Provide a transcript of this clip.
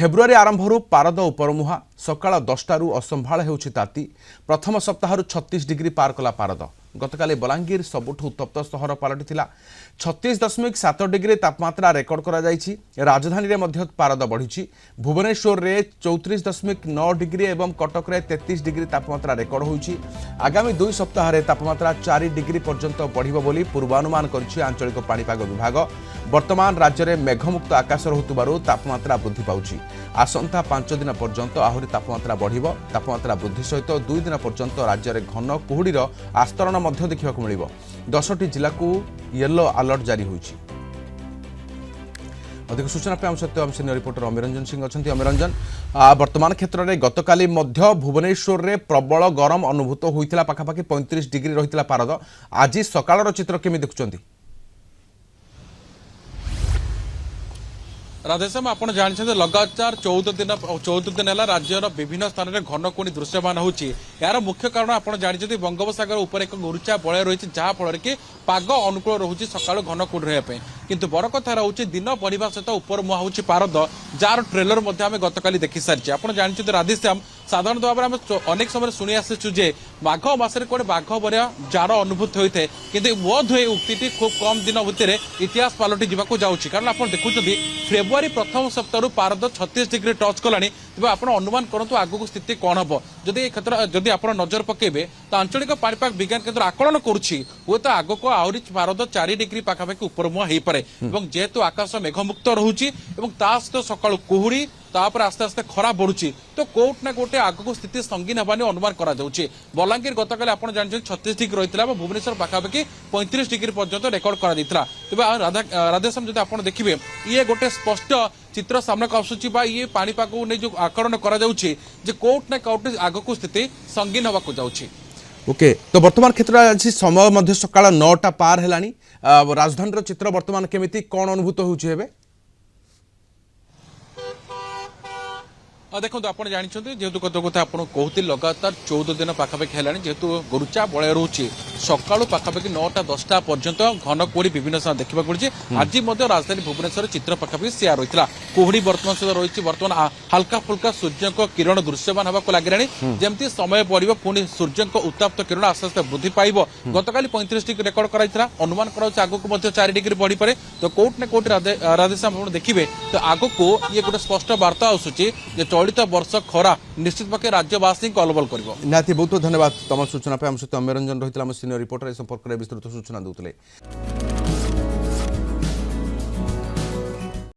February आरंभरू पारद उपरमुहा सकाळ 10टारू असंभाळ हेउछि ताती प्रथम सप्ताहरु 36 डिग्री पार कला पारद गतकाली बलांगीर सबुठु उत्तप्त सहर पलटिथिला 36.7 डिग्री तापमात्रा रेकर्ड करा जायछि। राजधानी रे मध्य पारद बढ़िछि। भुवनेश्वर रे 34.9 डिग्री एवं कटक रे 33 डिग्री तापमात्रा रेकर्ड होइछि। आगामी 2 सप्ताह रे तापमात्रा 4 डिग्री पर्यंत बढ़िबो बोली पूर्वानुमान करिछि आंचलिक पाणीपाग विभाग। वर्तमान राज्य में मेघमुक्त आकाश रहुतबारु तापमात्रा वृद्धि पाउछि। आसंता 5 दिन पर्यंत आहुरी तापमात्रा बढ़िबो। तापमात्रा वृद्धि सहित 2 दिन पर्यंत राज्य में घन कुहुडीर आस्तरण मध्य देखिबाकु मिलिबो। 10टी जिला को येलो अलर्ट जारी होइछि। अधिक सूचना पे हम सीनियर रिपोर्टर अमिरंजन सिंह अच्छा। अमिरंजन, वर्तमान क्षेत्र में गतकाली मध्य भुवनेश्वर रे प्रबल गरम अनुभूत होइतिला, पाखापाखि 35 डिग्री रहितिला पारद। आज सकाळर चित्र केमि देखुचंती? राधेश्याम, आप जानते लगातार 14 दिन है राज्यर विभिन्न स्थान में घन कोणी दृश्यमान होची। यार मुख्य कारण आप जानते बंगोपसागर उपर एक गुरुचा बलय रही जहाँफल कि पाग अनुकूल रोचे सका घन कोणी रही। किंतु बड़ कथा रोचे दिन बढ़ा सहित उपर मुहा हो पारद, जार ट्रेलर आम गतकाली देखी सारी। आप जानते राधेश्याम, साधारण भाव में अनेक समय शुणी आसुचु जे माघ मसरे कौन बाघ बरिया जार अनुभूत होता है, किंतु बोध हुए उक्ति खूब कम दिन भितर इतिहास पलटि जावाक जाऊँगी। कारण आप देखुं फेब्रुआरी प्रथम सप्ताह पारद 36 डिग्री टच कलानी। तेज आप अनुमान करूँ आगक स्थिति कौन हम जदि क्षेत्र जदि आप नजर पकेबे तो आंचलिक पाणीपाग विज्ञान केन्द्र आकलन करुच्ची हूँ तो आगक आहरी पारद 4 डिग्री पाखापाखि उपरमुआ हो पाए। जेहेतु आकाश मेघमुक्त रोचे ता सहित सका कुहुड़ी तापर आस्ते आस्ते खरा बढ़ुची तो कोट ना कोटे आगक स्थिति संगीन होगा अनुमान करा जाउछि। बलांगीर गतकाली आप जानते 36 डिग्री रही है, भुवनेश्वर पाखापाखि 35 डिग्री पर्यंत रेकर्ड करा जाइतिला। तेज राधेश्याम जब आप देखिए ये गोटे स्पष्ट चित्र सामना को आसुची ये पाणीपाग नहीं जो आकलन करा जाउछि जे कोट ना कोटे आगक स्थिति संगीन होगा जाउछि। ओके, तो वर्तमान क्षेत्र आज समय मध्य सकाळ 9टा पार हेलानी। राजधानी चित्र वर्तमान केमिति कोन अनुभूत होउछि हेबे? देखो आप जानते जेहेतु कत कथा आप कहते लगातार 14 दिन पाखापाखि है जेहेतु गुरुचा बलय रोचे सका पाखापाखि 9टा 10टा पर्यंत घन कुहुड़ी विभिन्न स्थान देखा पड़ी। आज राजधानी भुवनेश्वर चित्र पाखापाखि सेया रही है। कुहुड़ी बर्तमान सहित रही बर्तमान हल्का फुल्का सूर्य किरण दृश्यमान होगा लगे जमी समय बढ़ पुणी सूर्य उत्ताप्त किरण आस्ते आस्ते वृद्धि पाइब। गतकाली 35 डिग्री रेकर्ड कराइला, अनुमान कर 4 डिग्री बढ़ी पारे। तो कोट ना कोट राधेश्याम देखिए तो आगक ये गोटे स्पष्ट वार्ता आसूची चलित वर्ष खरा निश्चित पक्षे राज्यवासी को अलबल करिवो। निहाती बहुत धन्यवाद तम सूचना पे। हम सहित अमिरंजन रही सीनियर रिपोर्टर ए संपर्क में विस्तृत सूचना देउतले।